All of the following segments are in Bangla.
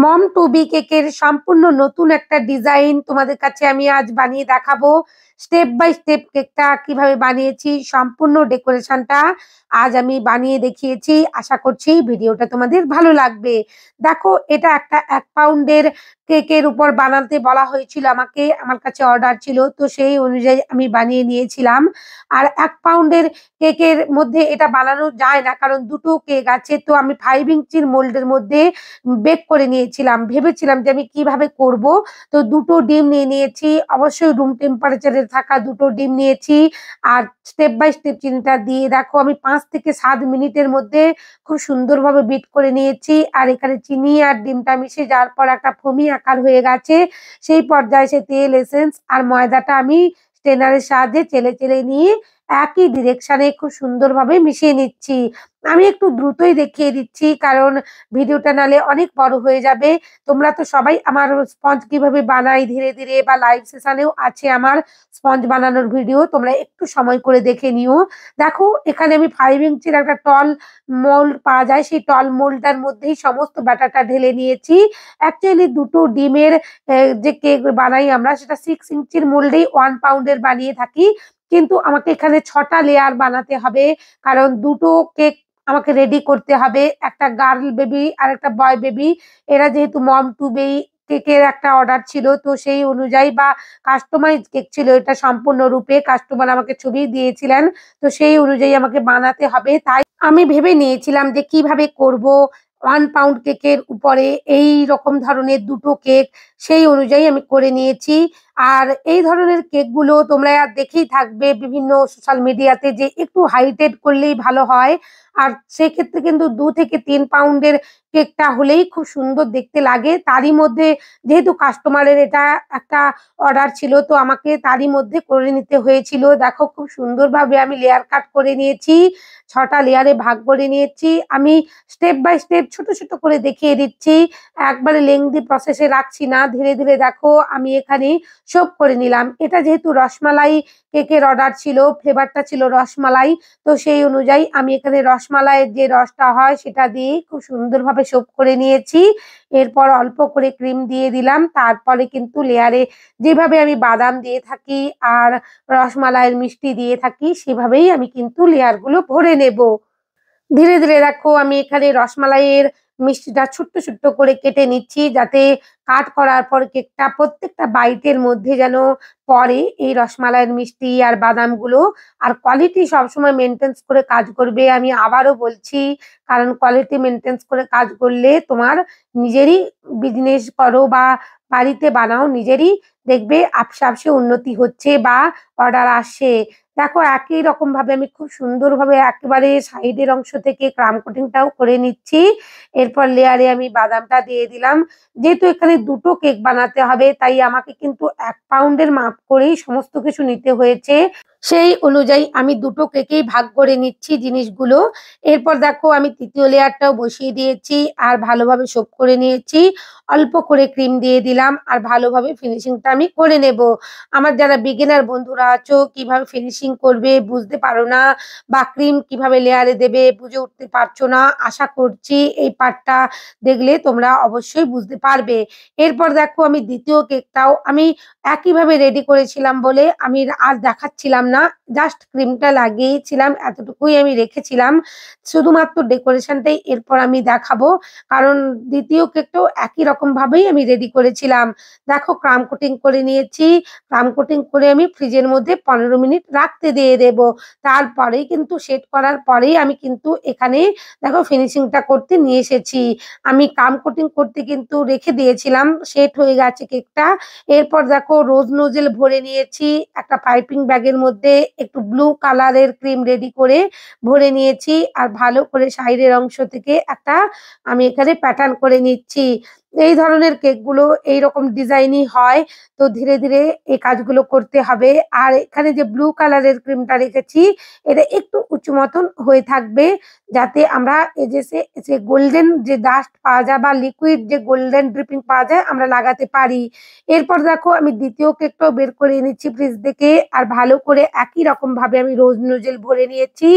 মম টু বি কেকের সম্পূর্ণ নতুন একটা ডিজাইন তোমাদের কাছে আমি আজ বানিয়ে দেখাবো। স্টেপ বাই স্টেপ কেকটা কিভাবে বানিয়েছি, সম্পূর্ণ ডেকোরেশনটা আজ আমি বানিয়ে দেখিয়েছি। আশা করছি ভিডিওটা তোমাদের ভালো লাগবে। দেখো, এটা একটা 1 পাউন্ডের কেকের উপর বানাতে বলা হয়েছিল আমাকে, আমার কাছে অর্ডার ছিল, তো সেই অনুযায়ী আমি বানিয়ে নিয়েছিলাম। আর 1 পাউন্ডের কেকের মধ্যে এটা বানানো যায় না, কারণ দুটো কেক আছে, তো আমি 5 ইঞ্চির মোল্ডের মধ্যে বেক করে নিয়েছিলাম। ভেবেছিলাম যে আমি কিভাবে করব। তো দুটো ডিম নিয়ে নিয়েছি, অবশ্যই রুম টেম্পারেচারে থাকা দুটো ডিম নিয়েছি। আর স্টেপ বাই স্টেপ চিনিটা দিয়ে দেখো আমি 5 থেকে 7 মিনিটের মধ্যে খুব সুন্দরভাবে বিট করে নিয়েছি। আর এখানে চিনি আর ডিমটা মিশে যাওয়ার পর একটা ফোমি আকার হয়ে গেছে। সেই পর্যায়ে সে তেল, এসেন্স আর ময়দাটা আমি স্ট্রেনারের সাহায্যে চেলে চেলে নিয়ে একই ডিরেকশনে খুব সুন্দরভাবে মিশিয়ে নিচ্ছি। আমি একটু দ্রুতই দেখিয়ে দিচ্ছি, কারণ ভিডিওটা নালে অনেক বড় হয়ে যাবে। তোমরা তো সবাই আমার স্পঞ্জ কিভাবে বানাই ধীরে ধীরে, বা লাইভ সেশনেও আছে আমার স্পঞ্জ বানানোর ভিডিও, তোমরা একটু সময় করে দেখে নিও। দেখো, এখানে আমি 5 ইঞ্চির একটা টল মোল্ড পাওয়া যায়, সেই টল মোল্ডটার মধ্যেই সমস্ত ব্যাটারটা ঢেলে নিয়েছি। অ্যাকচুয়ালি দুটো ডিমের যে কেক বানাই আমরা, সেটা 6 ইঞ্চির মোল্ডেই 1 পাউন্ডের বানিয়ে থাকি, কিন্তু আমাকে এখানে 6টা লেয়ার বানাতে হবে, কারণ দুটো কেক আমাকে রেডি করতে হবে। একটা গার্ল বেবি আর একটা বয় বেবি, এরা যেহেতু মম টু বি কেকের একটা অর্ডার ছিল, তো সেই অনুযায়ী বা কাস্টমাইজ কেক ছিল এটা, সম্পূর্ণরূপে কাস্টমার আমাকে ছবি দিয়েছিলেন, তো সেই অনুযায়ী আমাকে বানাতে হবে। তাই আমি ভেবে নিয়েছিলাম যে কিভাবে করব 1 পাউন্ড কেকের উপরে এই রকম ধরনের দুটো কেক, সেই অনুযায়ী আমি করে নিয়েছি। আর এই ধরনের কেকগুলো তোমরা দেখেই থাকবে বিভিন্ন সোশ্যাল মিডিয়াতে, যে একটু হাইটেড করলেই ভালো হয়। আর সেক্ষেত্রে কিন্তু 2 থেকে 3 পাউন্ডের কেকটা হলেই খুব সুন্দর দেখতে লাগে। তারই মধ্যে যেহেতু কাস্টমারের এটা একটা অর্ডার ছিল, তো আমাকে তারই মধ্যে করে নিতে হয়েছিল। দেখো, খুব সুন্দরভাবে আমি লেয়ার কাট করে নিয়েছি, 6টা লেয়ারে ভাগ করে নিয়েছি। আমি স্টেপ বাই স্টেপ ছোট ছোট করে দেখিয়ে দিচ্ছি, একবারে লেংদি প্রসেসে রাখছি না। ধীরে ধীরে দেখো আমি এখানে সব করে নিলাম। এটা যেহেতু রসমালাই কেকের অর্ডার ছিল, ফ্লেভারটা ছিল রসমালাই, তো সেই অনুযায়ী আমি এখানে রসমালাইয়ের যে রসটা হয় সেটা দিয়ে খুব সুন্দরভাবে সোপ করে নিয়েছি। এরপর অল্প করে ক্রিম দিয়ে দিলাম, তারপরে কিন্তু লেয়ারে যেভাবে আমি বাদাম দিয়ে থাকি আর রসমালাইয়ের মিষ্টি দিয়ে থাকি, সেভাবেই আমি কিন্তু লেয়ারগুলো ভরে নেব। ধীরে ধীরে দেখো আমি এখানে রসমালাইয়ের মিষ্টিটা ছোট্ট ছোট্ট করে কেটে নিচ্ছি, যাতে কাট করার পর কেকটা প্রত্যেকটা বাইটের মধ্যে যেন পড়ে এই রসমালাইয়ের মিষ্টি আর বাদামগুলো। আর কোয়ালিটি সবসময় মেনটেন্স করে কাজ করবে, আমি আবারও বলছি, কারণ কোয়ালিটি মেনটেন্স করে কাজ করলে তোমার নিজেরই বিজনেস করো বা বাড়িতে বানাও, নিজেরই দেখবে আপসে আপসে উন্নতি হচ্ছে বা অর্ডার আসছে। দেখো, একই রকম ভাবে আমি খুব সুন্দরভাবে একেবারে সাইডের অংশ থেকে ক্রাম কোটিংটাও করে নিচ্ছি। এরপর লেয়ারে আমি বাদামটা দিয়ে দিলাম। যেহেতু এখানে দুটো কেক বানাতে হবে, তাই আমাকে কিন্তু 1 পাউন্ডের মাপ করেই সমস্ত কিছু নিতে হয়েছে। সেই অনুযায়ী আমি দুটো কেকেই ভাগ করে নিচ্ছি জিনিসগুলো। এরপর দেখো আমি তৃতীয় লেয়ারটাও বসিয়ে দিয়েছি আর ভালোভাবে সোপ করে নিয়েছি। অল্প করে ক্রিম দিয়ে দিলাম আর ভালোভাবে ফিনিশিংটা আমি করে নেব। আমার যারা বিগিনার বন্ধুরা আছো, কিভাবে ফিনিশিং করবে বুঝতে পারো না, বা ক্রিম কিভাবে লেয়ারে দেবে বুঝে উঠতে পারছো না, আশা করছি এই পার্টটা দেখলে তোমরা অবশ্যই বুঝতে পারবে। এরপর দেখো আমি দ্বিতীয় কেকটাও আমি একইভাবে রেডি করেছিলাম বলে আমি আর দেখাচ্ছিলাম না, জাস্ট ক্রিমটা লাগিয়েছিলাম, এতটুকুই আমি রেখেছিলাম, শুধুমাত্র ডেকোরেশনটাই এরপর আমি দেখাবো, কারণ দ্বিতীয় কেকটাও একই রকম ভাবেই আমি রেডি করেছিলাম। দেখো, ক্রাম কোটিং করে নিয়েছি, ক্রাম কোটিং করে আমি ফ্রিজের মধ্যে 15 মিনিট রাখতে দিয়ে দেব। তারপরেই কিন্তু সেট করার পরেই আমি কিন্তু এখানে দেখো ফিনিশিংটা করতে নিয়ে এসেছি। আমি ক্রাম কোটিং করতে কিন্তু রেখে দিয়েছিলাম, সেট হয়ে গেছে কেকটা। এরপর দেখো রোজ নোজেল ভরে নিয়েছি, একটা পাইপিং ব্যাগের মধ্যে একটু ব্লু কালারের ক্রিম রেডি করে ভরে নিয়েছি, আর ভালো করে সাইডের অংশ থেকে একটা আমি এখানে প্যাটার্ন করে নিচ্ছি। এই ধরনের কেকগুলো এইরকম ডিজাইনই হয়, তো ধীরে ধীরে এই কাজগুলো করতে হবে। আর এখানে যে ব্লু কালারের ক্রিমটা রেখেছি, এটা একটু উঁচু মতন হয়ে থাকবে, যাতে আমরা এই যে গোল্ডেন যে ডাস্ট পাওয়া যায় বা লিকুইড যে গোল্ডেন ড্রিপিং পাওয়া যায় আমরা লাগাতে পারি। এরপর দেখো আমি দ্বিতীয় কেকটাও বের করে এনেছি ফ্রিজ থেকে, আর ভালো করে একই রকম ভাবে আমি রোজ নোজেল ভরে নিয়েছি,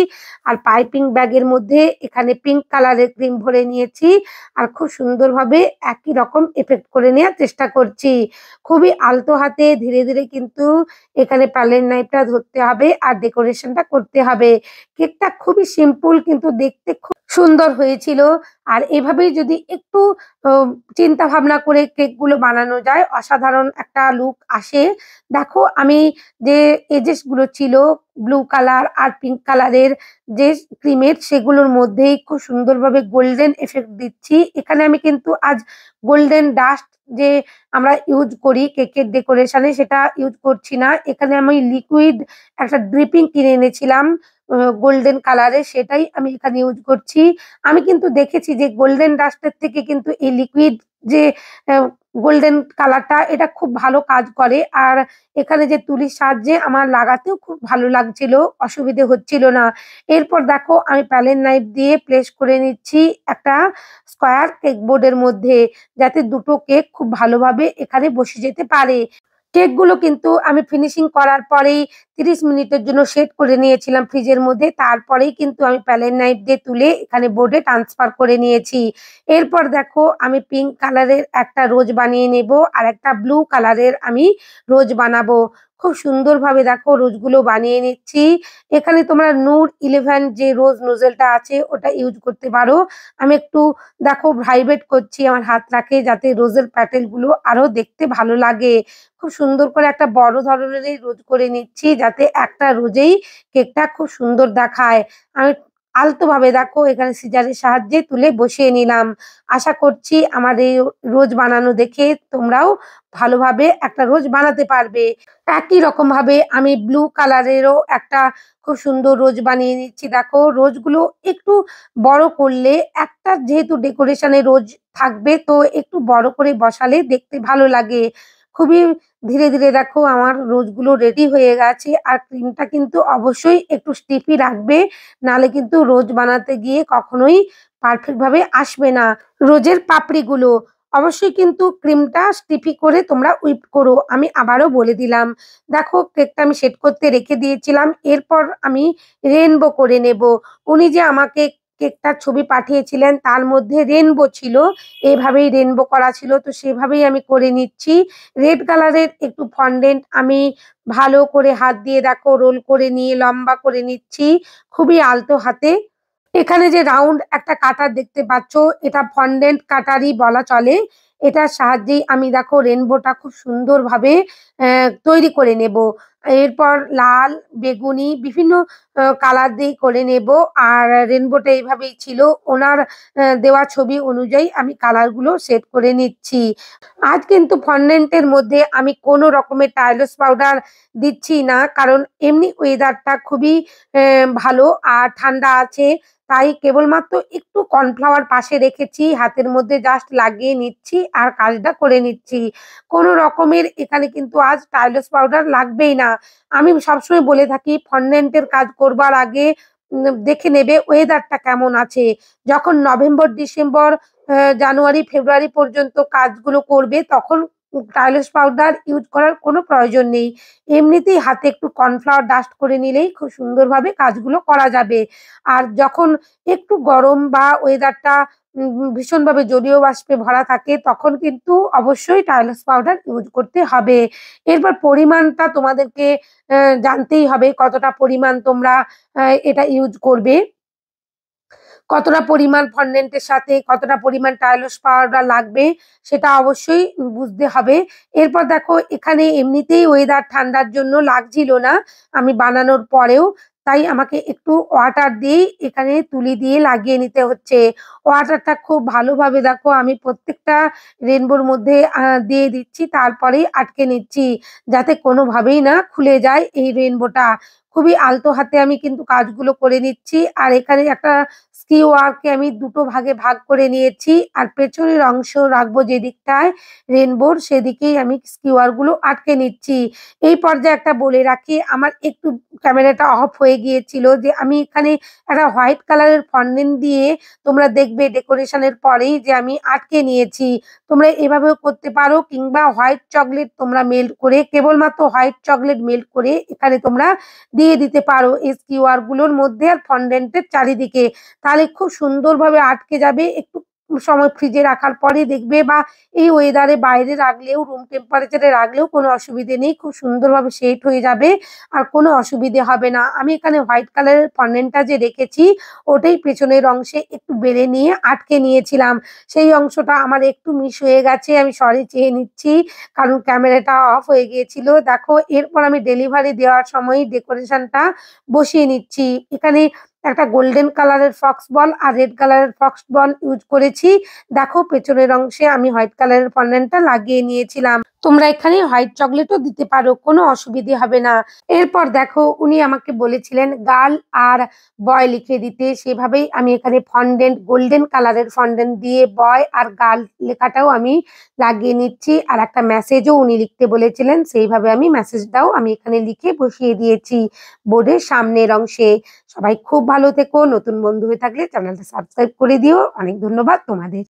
আর পাইপিং ব্যাগের মধ্যে এখানে পিঙ্ক কালারের ক্রিম ভরে নিয়েছি, আর খুব সুন্দরভাবে একই একই রকম এফেক্ট করে নেওয়ার চেষ্টা করছি। খুবই আলতো হাতে ধীরে ধীরে কিন্তু এখানে প্যালেট নাইফটা ধরতে হবে আর ডেকোরেশনটা করতে হবে। কেকটা খুবই সিম্পল কিন্তু দেখতে খুব সুন্দর হয়েছিল। আর এভাবেই যদি একটু ও চিন্তা ভাবনা করে কেকগুলো বানানো যায়, অসাধারণ একটা লুক আসে। দেখো আমি যে এজেস গুলো ছিল ব্লু কালার আর পিঙ্ক কালারের যে ক্রিমের, সেগুলোর মধ্যেই খুব সুন্দরভাবে গোল্ডেন ইফেক্ট দিচ্ছি। এখানে আমি কিন্তু আজ গোল্ডেন ডাস্ট যে আমরা ইউজ করি কেকের ডেকোরেশনে সেটা ইউজ করছি না। এখানে আমি লিকুইড একটা ড্রিপিং কিনে এনেছিলাম গোল্ডেন কালারের, সেটাই আমি এখানে ইউজ করছি। আমি কিন্তু দেখেছি যে গোল্ডেন ডাস্টের থেকে কিন্তু এই লিকুইড যে গোল্ডেন কালারটা এটা খুব ভালো কাজ করে। আর এখানে যে তুলির সাহায্যে আমার লাগাতেও খুব ভালো লাগছিল, অসুবিধে হচ্ছিল না। এরপর দেখো আমি প্যালেট নাইফ দিয়ে প্লেস করে নিচ্ছি একটা স্কোয়ার কেক বোর্ডের মধ্যে, যাতে দুটো কেক খুব ভালোভাবে এখানে বসে যেতে পারে। কেকগুলো কিন্তু আমি ফিনিশিং করার পরেই ৩০ মিনিটের জন্য সেট করে নিয়েছিলাম ফ্রিজের মধ্যে। তারপরেই কিন্তু আমি প্যালেট নাইফ দিয়ে তুলে এখানে বোর্ডে ট্রান্সফার করে নিয়েছি। এরপর দেখো আমি পিঙ্ক কালারের একটা রোজ বানিয়ে নেব আর একটা ব্লু কালারের আমি রোজ বানাবো। খুব সুন্দরভাবে দেখো রোজগুলো বানিয়ে নিচ্ছি। এখানে তোমরা নূর 11 যে রোজ নোজেলটা আছে ওটা ইউজ করতে পারো। আমি একটু দেখো ভাইব্রেট করছি আমার হাত রাখে, যাতে রোজের প্যাটেলগুলো আরো দেখতে ভালো লাগে। খুব সুন্দর করে একটা বড় ধরনেরই রোজ করে নিচ্ছি, যাতে একটা রোজেই কেকটা খুব সুন্দর দেখায়। আমি আলতোভাবে দেখো এখানে সিজারের সাহায্যে তুলে বসিয়ে নিলাম। আশা করছি আমার এই রোজ বানানো দেখে তোমরাও ভালোভাবে একটা রোজ বানাতে পারবে। একই রকম ভাবে আমি ব্লু কালারেরও একটা খুব সুন্দর রোজ বানিয়ে নিচ্ছি। দেখো রোজগুলো একটু বড় করলে, একটা যেহেতু ডেকোরেশনে রোজ থাকবে তো একটু বড় করে বসালে দেখতে ভালো লাগে। খুবই ধীরে ধীরে দেখো আমার রোজগুলো রেডি হয়ে গেছে। আর ক্রিমটা কিন্তু অবশ্যই একটু স্টিফি রাখবে, নাহলে কিন্তু রোজ বানাতে গিয়ে কখনোই পারফেক্ট ভাবে আসবে না। রোজের পাপড়িগুলো অবশ্যই কিন্তু ক্রিমটা স্টিফি করে তোমরা হুইপ করো, আমি আবারও বলে দিলাম। দেখো কেকটা আমি সেট করতে রেখে দিয়েছিলাম। এরপর আমি রেনবো করে নেব। উনি যে আমাকে কেকটার ছবি পাঠিয়েছিলেন তার মধ্যে রেনবো ছিল, এভাবেই রেনবো করা ছিল, তো সেভাবেই আমি করে নিচ্ছি। রেড কালারের একটু ফন্ডেন্ট আমি ভালো করে হাত দিয়ে দেখো রোল করে নিয়ে লম্বা করে নিচ্ছি খুবই আলতো হাতে। এখানে যে রাউন্ড একটা কাটার দেখতে পাচ্ছ, এটা ফন্ডেন্ট কাটারই বলা চলে। এটার সাহায্যেই আমি দেখো রেনবোটা খুব সুন্দরভাবে তৈরি করে নেব। এরপর লাল, বেগুনি বিভিন্ন কালার দিয়ে করে নেব। আর রেনবোটা এইভাবেই ছিল, ওনার দেওয়া ছবি অনুযায়ী আমি কালারগুলো সেট করে নিচ্ছি। আজ কিন্তু ফন্ডেন্টের মধ্যে আমি কোনো রকমের টাইলস পাউডার দিচ্ছি না, কারণ এমনি ওয়েদারটা খুবই ভালো আর ঠান্ডা আছে। তাই কেবলমাত্র একটু কর্নফ্লাওয়ার পাশে রেখেছি, হাতের মধ্যে জাস্ট লাগিয়ে নিচ্ছি আর কাজটা করে নিচ্ছি। কোনো রকমের এখানে কিন্তু আজ টাইলস পাউডার লাগবেই না। আমি সবসময় বলে থাকি ফন্ডেন্টের কাজ করবার আগে দেখে নেবে ওয়েদারটা কেমন আছে। যখন নভেম্বর, ডিসেম্বর, জানুয়ারি, ফেব্রুয়ারি পর্যন্ত কাজগুলো করবে তখন টাইলস পাউডার ইউজ করার কোনো প্রয়োজন নেই। এমনিতেই হাতে একটু কর্নফ্লাওয়ার ডাস্ট করে নিলেই খুব সুন্দরভাবে কাজগুলো করা যাবে। আর যখন একটু গরম বা ওয়েদারটা ভীষণভাবে জলীয় বাষ্পে ভরা থাকে তখন কিন্তু অবশ্যই টাইলস পাউডার ইউজ করতে হবে। এরপর পরিমাণটা তোমাদেরকে জানতেই হবে কতটা পরিমাণ তোমরা এটা ইউজ করবে। কতটা পরিমাণ ফন্ডেন্টের সাথে কতটা পরিমাণ টাইলস পাউডার লাগবে সেটা অবশ্যই বুঝতে হবে। এরপর দেখো এখানে এমনিতেই ওয়েদার ঠান্ডার জন্য লাগছিল না আমি বানানোর পরেও, তাই আমাকে একটু ওয়াটার দিয়েই এখানে তুলি দিয়ে লাগিয়ে নিতে হচ্ছে। ওয়াটারটা খুব ভালোভাবে দেখো আমি প্রত্যেকটা রেনবোর মধ্যে দিয়ে দিচ্ছি, তারপরেই আটকে নিচ্ছি, যাতে কোনোভাবেই না খুলে যায় এই রেনবোটা। খুবই আলতো হাতে আমি কিন্তু কাজগুলো করে নিচ্ছি। আর এখানে একটা স্কিওয়ারকে আমি দুটো ভাগে ভাগ করে নিয়েছি, আর পেছনের অংশ রাখবো যে দিকটায় রেনবোর, সেদিকেই আমি স্কিওয়ার গুলো আটকে নিচ্ছি। এই পর্যায়ে একটা বলে রাখি, আমার একটু ক্যামেরাটা অফ হয়ে গিয়েছিল যে আমি এখানে একটা হোয়াইট কালারের ফন্ডেন্ট দিয়ে তোমরা দেখবে ডেকোরেশনের পরেই যে আমি আটকে নিয়েছি। তোমরা এভাবেও করতে পারো, কিংবা হোয়াইট চকলেট তোমরা মেল্ট করে, কেবলমাত্র হোয়াইট চকলেট মেল্ট করে এখানে তোমরা দিয়ে দিতে পারো এই স্কিওয়ার গুলোর মধ্যে আর ফন্ডেন্টের চারিদিকে, তাহলে খুব সুন্দরভাবে আটকে যাবে। একটু সময় ফ্রিজে রাখার পরে দেখবে বা এই ওয়েদারে বাইরে রাখলেও রুম টেম্পারেচারে রাখলেও কোনো অসুবিধে নেই। খুব সুন্দরভাবে সেট হয়ে যাবে আর কোনো অসুবিধে হবে না। আমি এখানে হোয়াইট কালারের ফন্ডেন্টটা যে রেখেছি ওটাই পেছনের অংশে একটু বেলে নিয়ে আটকে নিয়েছিলাম। সেই অংশটা আমার একটু মিস হয়ে গেছে। আমি সরি চেয়ে নিচ্ছি কারণ ক্যামেরাটা অফ হয়ে গিয়েছিল। দেখো এরপর আমি ডেলিভারি দেওয়ার সময় ডেকোরেশনটা বসিয়ে নিচ্ছি। এখানে একটা গোল্ডেন কালারের ফক্স বল আর রেড কালারের ফক্স বল ইউজ করেছি। দেখো পেছনের অংশে আমি হোয়াইট কালারের ফন্ডেন্টটা লাগিয়ে নিয়েছিলাম। তোমরা এখানে হোয়াইট চকলেটও দিতে পারো, কোনো অসুবিধে হবে না। এরপর দেখো উনি আমাকে বলেছিলেন গার্ল আর বয় লিখে দিতে, সেভাবেই আমি এখানে ফন্ডেন্ট গোল্ডেন কালারের ফন্ডেন্ট দিয়ে বয় আর গার্ল লেখাটাও আমি লাগিয়ে নিচ্ছি। আর একটা মেসেজও উনি লিখতে বলেছিলেন, সেইভাবে আমি মেসেজটাও আমি এখানে লিখে বসিয়ে দিয়েছি বোর্ডের সামনের অংশে। সবাই খুব ভালো থেকো। নতুন বন্ধু হয়ে থাকলে চ্যানেলটা সাবস্ক্রাইব করে দিও। অনেক ধন্যবাদ তোমাদের।